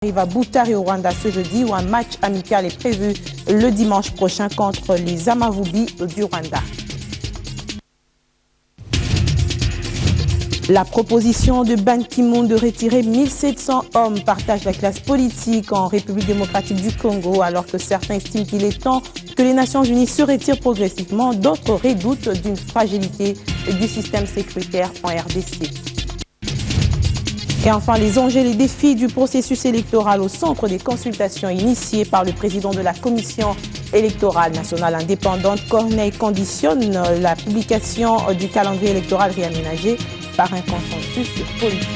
arrive à Butare au Rwanda ce jeudi où un match amical est prévu le dimanche prochain contre les Amavubi du Rwanda. La proposition de Ban Ki-moon de retirer 1700 hommes partage la classe politique en République démocratique du Congo, alors que certains estiment qu'il est temps que les Nations unies se retirent progressivement. D'autres redoutent d'une fragilité du système sécuritaire en RDC. Et enfin, les enjeux et les défis du processus électoral au centre des consultations initiées par le président de la Commission électorale nationale indépendante. Corneille conditionne la publication du calendrier électoral réaménagé par un consensus politique.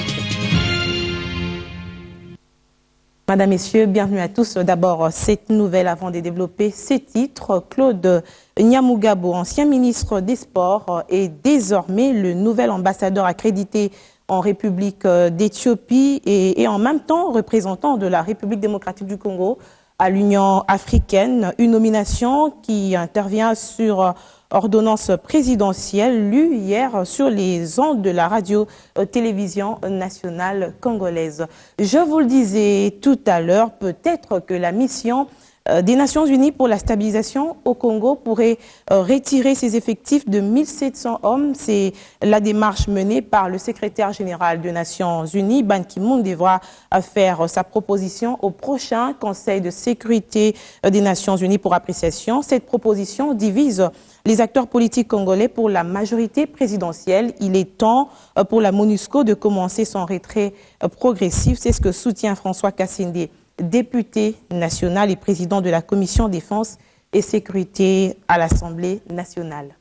Madame, Messieurs, bienvenue à tous. D'abord, cette nouvelle avant de développer ces titres. Claude Nyamugabo, ancien ministre des Sports, est désormais le nouvel ambassadeur accrédité en République d'Éthiopie et en même temps représentant de la République démocratique du Congo à l'Union africaine. Une nomination qui intervient sur ordonnance présidentielle lue hier sur les ondes de la radio-télévision nationale congolaise. Je vous le disais tout à l'heure, peut-être que la mission des Nations Unies pour la stabilisation au Congo pourrait retirer ses effectifs de 1700 hommes. C'est la démarche menée par le secrétaire général des Nations Unies. Ban Ki-moon devra faire sa proposition au prochain Conseil de sécurité des Nations Unies pour appréciation. Cette proposition divise les acteurs politiques congolais pour la majorité présidentielle. Il est temps pour la MONUSCO de commencer son retrait progressif. C'est ce que soutient François Kassende, député national et président de la Commission Défense et Sécurité à l'Assemblée nationale.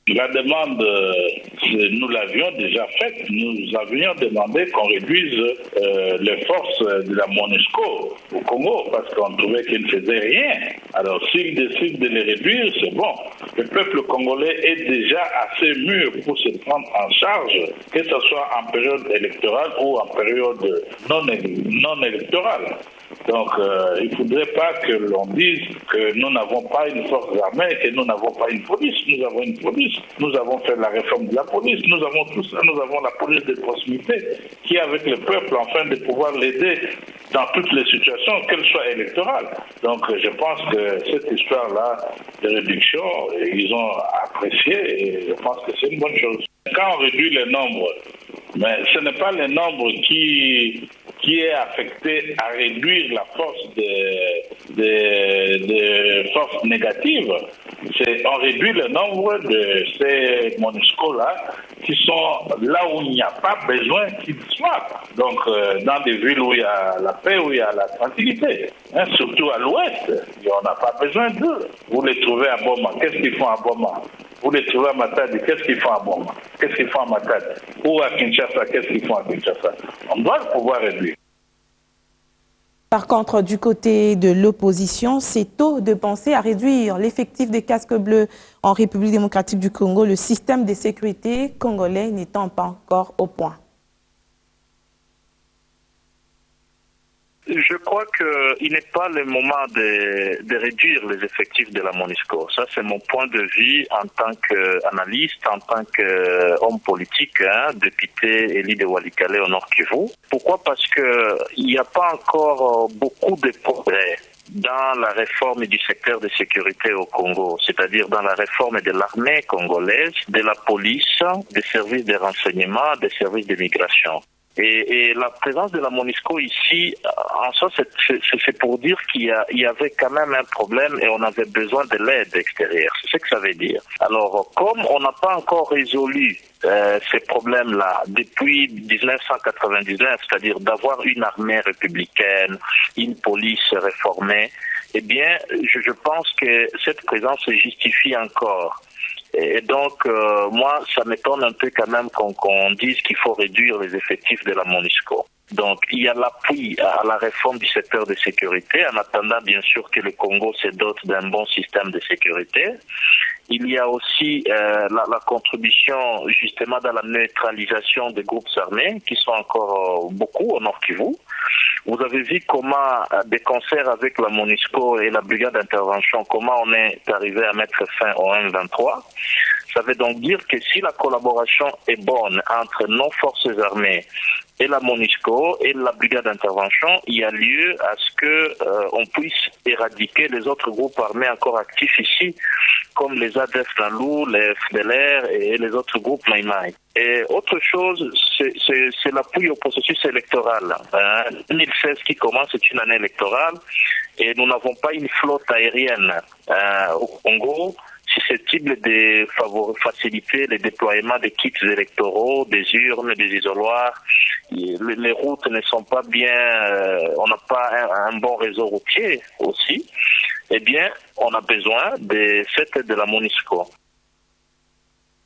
La demande, nous l'avions déjà faite. Nous avions demandé qu'on réduise les forces de la MONUSCO au Congo parce qu'on trouvait qu'ils ne faisaient rien. Alors s'ils décident de les réduire, c'est bon. Le peuple congolais est déjà assez mûr pour se prendre en charge, que ce soit en période électorale ou en période non électorale. Donc, il ne faudrait pas que l'on dise que nous n'avons pas une force armée, que nous n'avons pas une police. Nous avons une police. Nous avons fait la réforme de la police. Nous avons tout ça. Nous avons la police de proximité qui est avec le peuple afin de pouvoir l'aider dans toutes les situations, qu'elles soient électorales. Donc, je pense que cette histoire-là de réduction, ils ont apprécié et je pense que c'est une bonne chose. Quand on réduit les nombres, mais ce n'est pas les nombres qui est affecté à réduire la force des forces négatives. On réduit le nombre de ces MONUSCO-là qui sont là où il n'y a pas besoin qu'ils soient. Donc, dans des villes où il y a la paix, où il y a la tranquillité. Surtout à l'ouest, on n'a pas besoin d'eux. Vous les trouvez à Boma. Qu'est-ce qu'ils font à Boma? Vous les trouvez à Matadi, qu'est-ce qu'ils font à Boma? Qu'est-ce qu'ils font à Matadi? Ou à Kinshasa, qu'est-ce qu'ils font à Kinshasa? On doit pouvoir réduire. Par contre, du côté de l'opposition, c'est tôt de penser à réduire l'effectif des casques bleus en République démocratique du Congo, le système de sécurité congolais n'étant pas encore au point. Je crois qu'il n'est pas le moment de réduire les effectifs de la MONUSCO. Ça, c'est mon point de vue en tant qu'analyste, en tant qu'homme politique, député élu de Walikale au Nord Kivu. Pourquoi? Parce que il n'y a pas encore beaucoup de progrès dans la réforme du secteur de sécurité au Congo, c'est-à-dire dans la réforme de l'armée congolaise, de la police, des services de renseignement, des services d'immigration. Et la présence de la MONUSCO ici, en soi, c'est pour dire qu'il y avait quand même un problème et on avait besoin de l'aide extérieure. C'est ce que ça veut dire. Alors, comme on n'a pas encore résolu ces problèmes-là depuis 1999, c'est-à-dire d'avoir une armée républicaine, une police réformée, eh bien, je pense que cette présence se justifie encore. Et donc, moi, ça m'étonne un peu quand même qu'on dise qu'il faut réduire les effectifs de la MONUSCO. Donc, il y a l'appui à la réforme du secteur de sécurité, en attendant bien sûr que le Congo se dote d'un bon système de sécurité. Il y a aussi la contribution justement dans la neutralisation des groupes armés, qui sont encore beaucoup au Nord Kivu. Vous avez vu comment, des concerts avec la MONUSCO et la brigade d'intervention, comment on est arrivé à mettre fin au M23. Ça veut donc dire que si la collaboration est bonne entre nos forces armées et la MONUSCO et la brigade d'intervention, il y a lieu à ce que on puisse éradiquer les autres groupes armés encore actifs ici, comme les ADF Nalou, les FDLR et les autres groupes Maïmaï. Et autre chose, c'est l'appui au processus électoral. 2016 qui commence, c'est une année électorale et nous n'avons pas une flotte aérienne au Congo susceptible de faciliter le déploiement des kits électoraux, des urnes, des isoloirs. Les routes ne sont pas bien, on n'a pas un bon réseau routier aussi. Eh bien, on a besoin de cette aide de la MONUSCO.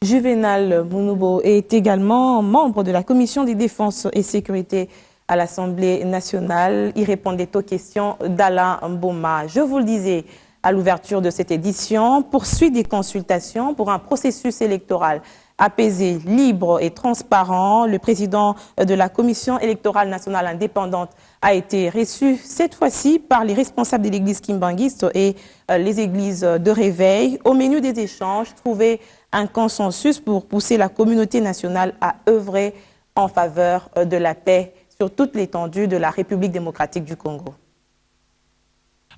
Juvenal Mounoubo est également membre de la Commission des défenses et sécurité à l'Assemblée nationale. Il répondait aux questions d'Alain Mboma. Je vous le disais à l'ouverture de cette édition, poursuite des consultations pour un processus électoral apaisé, libre et transparent. Le président de la Commission électorale nationale indépendante a été reçu cette fois-ci par les responsables de l'église kimbanguiste et les églises de réveil. Au menu des échanges, trouver un consensus pour pousser la communauté nationale à œuvrer en faveur de la paix sur toute l'étendue de la République démocratique du Congo.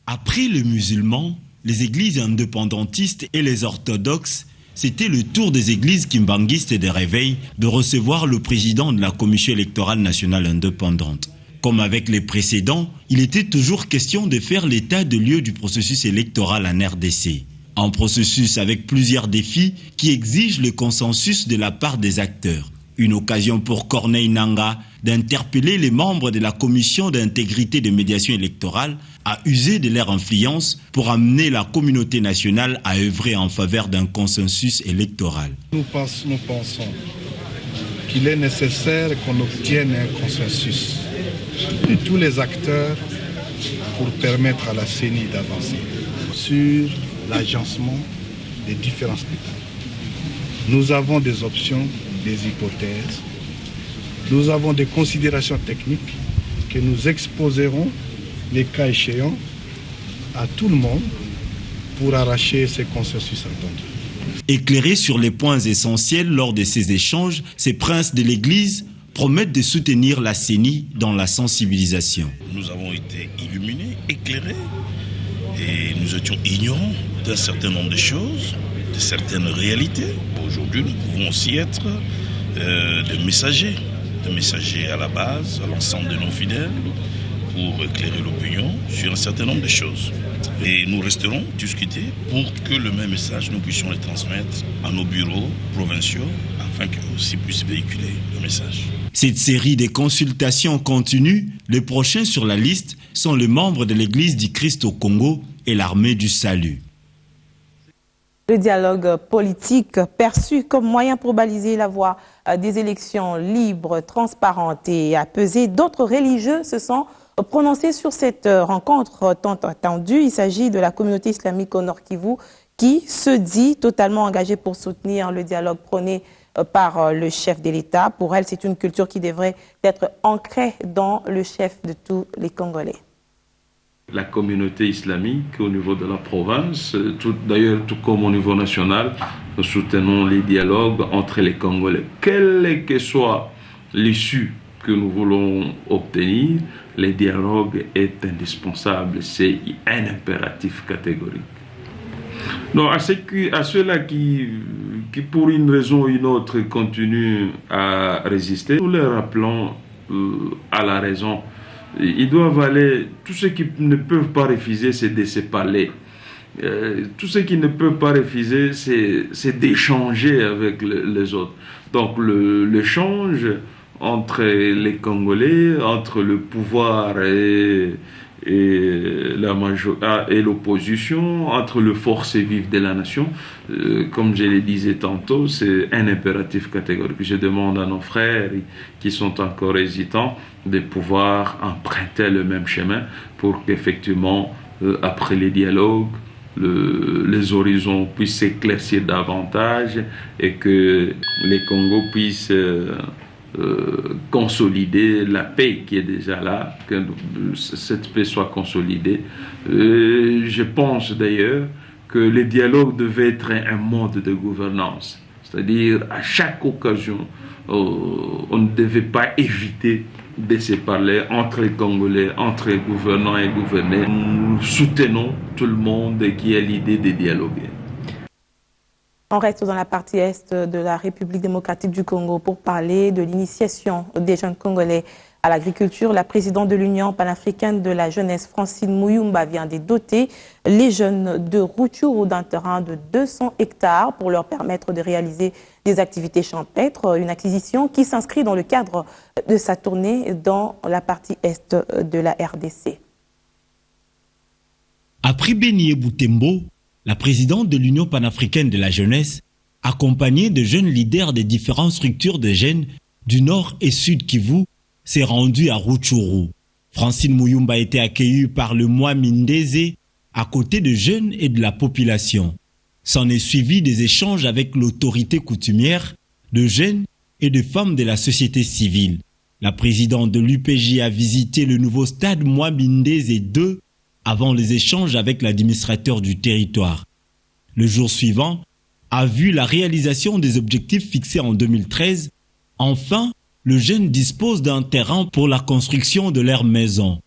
Après les musulmans, les églises indépendantistes et les orthodoxes, c'était le tour des églises kimbanguistes et des réveils de recevoir le président de la Commission électorale nationale indépendante. Comme avec les précédents, il était toujours question de faire l'état de lieu du processus électoral en RDC. Un processus avec plusieurs défis qui exigent le consensus de la part des acteurs. Une occasion pour Corneille Nangaa d'interpeller les membres de la commission d'intégrité de médiation électorale à user de leur influence pour amener la communauté nationale à œuvrer en faveur d'un consensus électoral. Nous pensons qu'il est nécessaire qu'on obtienne un consensus de tous les acteurs pour permettre à la CENI d'avancer sur l'agencement des différents scrutins. Nous avons des options, des hypothèses. Nous avons des considérations techniques que nous exposerons, les cas échéants, à tout le monde pour arracher ces consensus attendus. Éclairés sur les points essentiels lors de ces échanges, ces princes de l'Église promettent de soutenir la CENI dans la sensibilisation. Nous avons été illuminés, éclairés, et nous étions ignorants d'un certain nombre de choses, de certaines réalités. Aujourd'hui, nous pouvons aussi être des messagers à la base, à l'ensemble de nos fidèles, pour éclairer l'opinion sur un certain nombre de choses. Et nous resterons discuter pour que le même message, nous puissions le transmettre à nos bureaux provinciaux, afin qu'eux aussi puissent véhiculer le message. Cette série de consultations continues, les prochains sur la liste sont les membres de l'Église du Christ au Congo et l'Armée du Salut. Le dialogue politique perçu comme moyen pour baliser la voie des élections libres, transparentes et apaisées. D'autres religieux se sont prononcés sur cette rencontre tant attendue. Il s'agit de la communauté islamique au Nord Kivu qui se dit totalement engagée pour soutenir le dialogue prôné par le chef de l'État. Pour elle, c'est une culture qui devrait être ancrée dans le chef de tous les Congolais. La communauté islamique au niveau de la province, d'ailleurs tout comme au niveau national, nous soutenons les dialogues entre les Congolais. Quelle que soit l'issue que nous voulons obtenir, le dialogue est indispensable, c'est un impératif catégorique. Donc à ceux-là qui pour une raison ou une autre continuent à résister, nous leur rappelons à la raison. Ils doivent aller, tous ceux qui ne peuvent pas refuser, c'est de se parler. Tous ceux qui ne peuvent pas refuser, c'est d'échanger avec les autres. Donc l'échange entre les Congolais, entre le pouvoir et l'opposition, entre les forces vives de la nation, comme je le disais tantôt, c'est un impératif catégorique. Je demande à nos frères qui sont encore hésitants de pouvoir emprunter le même chemin pour qu'effectivement, après les dialogues, les horizons puissent s'éclaircir davantage et que les Congos puissent consolider la paix qui est déjà là, que cette paix soit consolidée. Je pense d'ailleurs que le dialogue devait être un mode de gouvernance. C'est-à-dire, à chaque occasion, on ne devait pas éviter de se parler entre les Congolais, entre les gouvernants et gouvernés. Nous soutenons tout le monde qui a l'idée de dialoguer. On reste dans la partie est de la République démocratique du Congo pour parler de l'initiation des jeunes Congolais à l'agriculture. La présidente de l'Union panafricaine de la jeunesse, Francine Muyumba, vient de doter les jeunes de Rutshuru d'un terrain de 200 hectares pour leur permettre de réaliser des activités champêtres. Une acquisition qui s'inscrit dans le cadre de sa tournée dans la partie est de la RDC. Après Bénié Boutembo, la présidente de l'Union panafricaine de la jeunesse, accompagnée de jeunes leaders des différentes structures de jeunes du Nord et Sud Kivu, s'est rendue à Rutshuru. Francine Muyumba a été accueillie par le Mois Mindeze, à côté de jeunes et de la population. S'en est suivi des échanges avec l'autorité coutumière, de jeunes et de femmes de la société civile. La présidente de l'UPJ a visité le nouveau stade Mois Mindeze 2 avant les échanges avec l'administrateur du territoire. Le jour suivant a vu la réalisation des objectifs fixés en 2013. Enfin, le jeune dispose d'un terrain pour la construction de leur maison.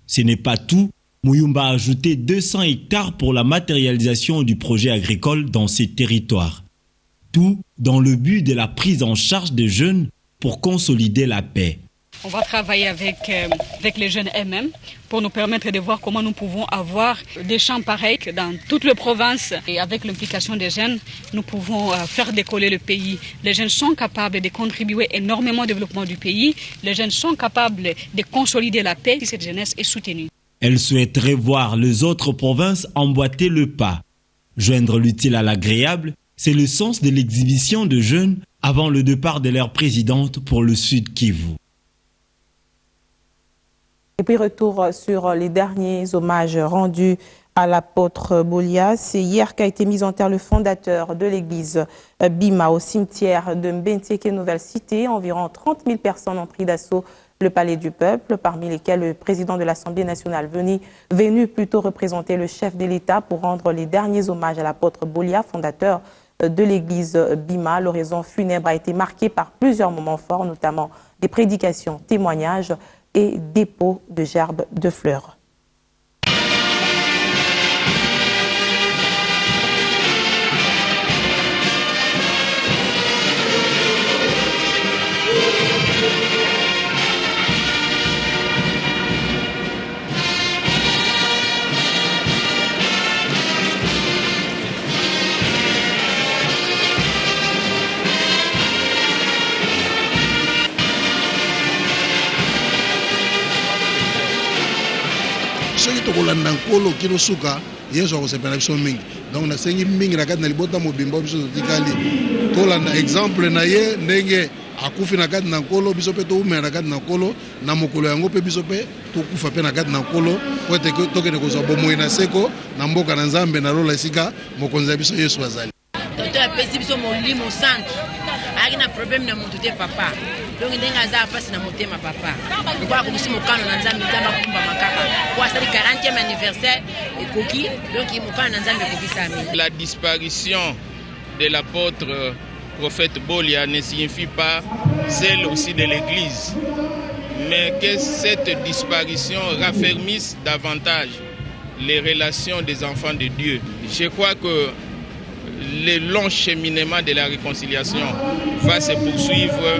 Ce n'est pas tout. Muyumba a ajouté 200 hectares pour la matérialisation du projet agricole dans ces territoires. Tout dans le but de la prise en charge des jeunes pour consolider la paix. On va travailler avec les jeunes eux-mêmes pour nous permettre de voir comment nous pouvons avoir des champs pareils dans toute la province. Et avec l'implication des jeunes, nous pouvons faire décoller le pays. Les jeunes sont capables de contribuer énormément au développement du pays. Les jeunes sont capables de consolider la paix si cette jeunesse est soutenue. Elle souhaiterait voir les autres provinces emboîter le pas. Joindre l'utile à l'agréable, c'est le sens de l'exhibition de jeunes avant le départ de leur présidente pour le Sud Kivu. Et puis retour sur les derniers hommages rendus à l'apôtre Bolia. C'est hier qu'a été mis en terre le fondateur de l'église Bima au cimetière de Mbenteke, Nouvelle Cité. Environ 30 000 personnes ont pris d'assaut le palais du peuple, parmi lesquels le président de l'Assemblée nationale venu plutôt représenter le chef de l'État pour rendre les derniers hommages à l'apôtre Bolia, fondateur de l'église Bima. L'horizon funèbre a été marqué par plusieurs moments forts, notamment des prédications, témoignages et dépôt de gerbes de fleurs. soki tokolanda nkolo kino suka yesu akosepela biso mingi donc nasengi mingi na kati na libota mobimba biso totikali tolanda exemple na ye ndenge akufi na kati na nkolo biso mpe toumela na kati na nkolo na mokolo yango mpe biso mpe tokufa mpe na kati na nkolo po ete tokende kozwa bomoi na seko na mboka na nzambe na lola esika mokonzi ya biso yesu azali toto apesi biso molimo santu ayaki na problème na moto te papa donc ndenge aza apasi na motema papa lokola komisi mokano na nzambe nzambe akumbama kaka po asali 40e anniversaire ekoki donc mokano na nzambe ekokisami. La disparition de l'apôtre prophète Bolia ne signifie pas celle aussi de l'Église, mais que cette disparition raffermisse davantage les relations des enfants de Dieu. Je crois que le long cheminement de la réconciliation va se poursuivre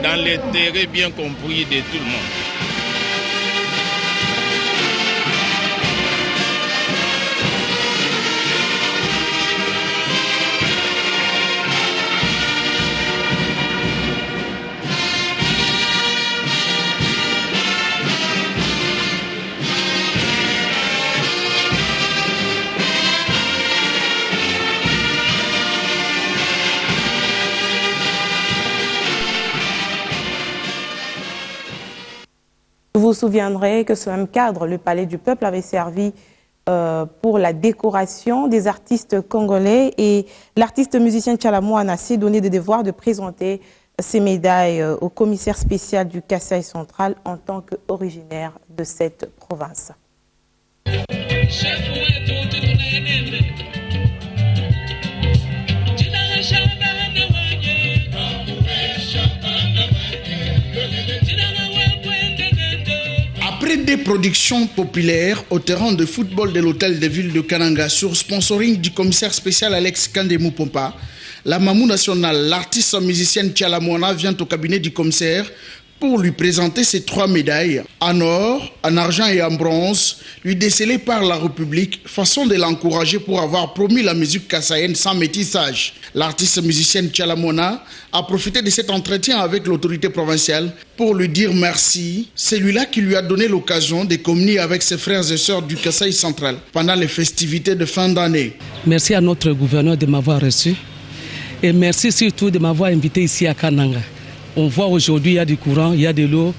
dans l'intérêt bien compris de tout le monde. Vous vous souviendrez que ce même cadre, le Palais du Peuple, avait servi pour la décoration des artistes congolais et l'artiste musicien Tchalamouana s'est donné le devoir de présenter ses médailles au commissaire spécial du Kasaï central en tant qu'originaire de cette province. des productions populaires au terrain de football de l'hôtel de ville de Kananga sur sponsoring du commissaire spécial Alex Kandemou Pompa. La Mamou nationale, l'artiste musicienne Tchalamona vient au cabinet du commissaire pour lui présenter ses 3 médailles, en or, en argent et en bronze, lui décelées par la République, façon de l'encourager pour avoir promu la musique kassaïenne sans métissage. L'artiste musicienne Tchalamona a profité de cet entretien avec l'autorité provinciale pour lui dire merci, celui-là qui lui a donné l'occasion de communier avec ses frères et sœurs du Kasaï central pendant les festivités de fin d'année. Merci à notre gouverneur de m'avoir reçu et merci surtout de m'avoir invité ici à Kananga. On voit aujourd'hui il y a du courant, il y a de l'eau,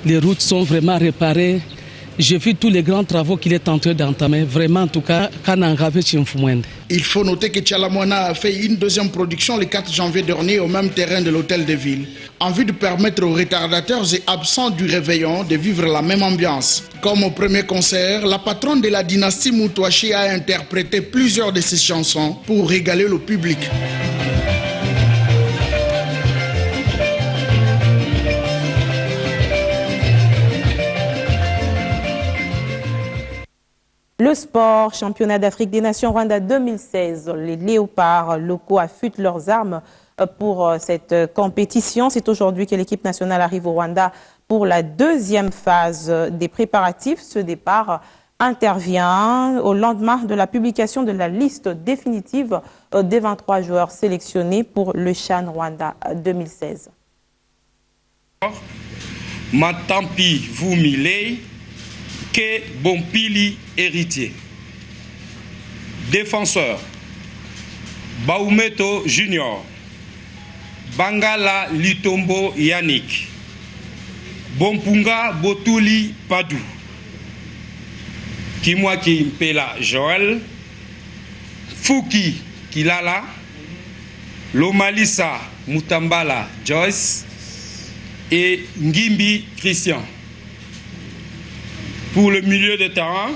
les routes sont vraiment réparées. J'ai vu tous les grands travaux qu'il est en train d'entamer. Vraiment, en tout cas, Kananga veut Chimfumwende. Il faut noter que Tchalamona a fait une deuxième production le 4 janvier dernier au même terrain de l'hôtel de ville, en vue de permettre aux retardateurs et absents du réveillon de vivre la même ambiance. Comme au premier concert, la patronne de la dynastie Moutouachi a interprété plusieurs de ses chansons pour régaler le public. Le sport, championnat d'Afrique des Nations Rwanda 2016. Les léopards locaux affûtent leurs armes pour cette compétition. C'est aujourd'hui que l'équipe nationale arrive au Rwanda pour la deuxième phase des préparatifs. Ce départ intervient au lendemain de la publication de la liste définitive des 23 joueurs sélectionnés pour le CHAN Rwanda 2016. Matampi Vumile, Ke Bompili héritier. Défenseur, Baumeto Junior, Bangala Litombo Yannick, Bompunga Botuli Padou, Kimwaki Mpela Joël, Fouki Kilala, Lomalisa Mutambala Joyce et Ngimbi Christian. Pour le milieu de terrain,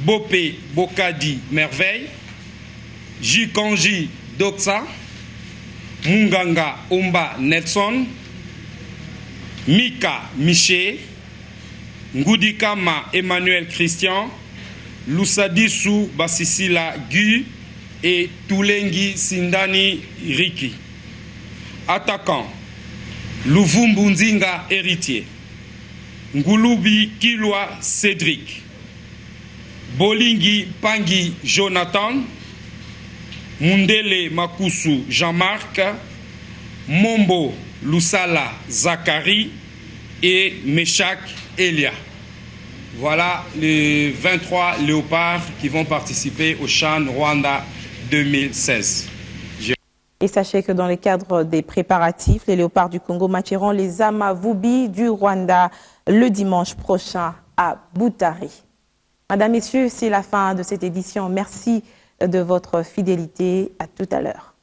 Bopé Bokadi Merveille, Jikonji Doksa, Munganga Omba Nelson, Mika Miché, Ngoudikama Emmanuel Christian, Lusadisu Basisila Gu et Toulengi Sindani Riki. Attaquant, Luvumbu héritier. Ngulubi Kilwa Cédric, Bolingi Pangi Jonathan, Mundele Makusu Jean-Marc, Mombo Lusala Zachary et Meshak Elia. Voilà les 23 léopards qui vont participer au CHAN Rwanda 2016. Et sachez que dans le cadre des préparatifs, les léopards du Congo matcheront les Amavubi du Rwanda le dimanche prochain à Boutari. Madame, Messieurs, c'est la fin de cette édition. Merci de votre fidélité. À tout à l'heure.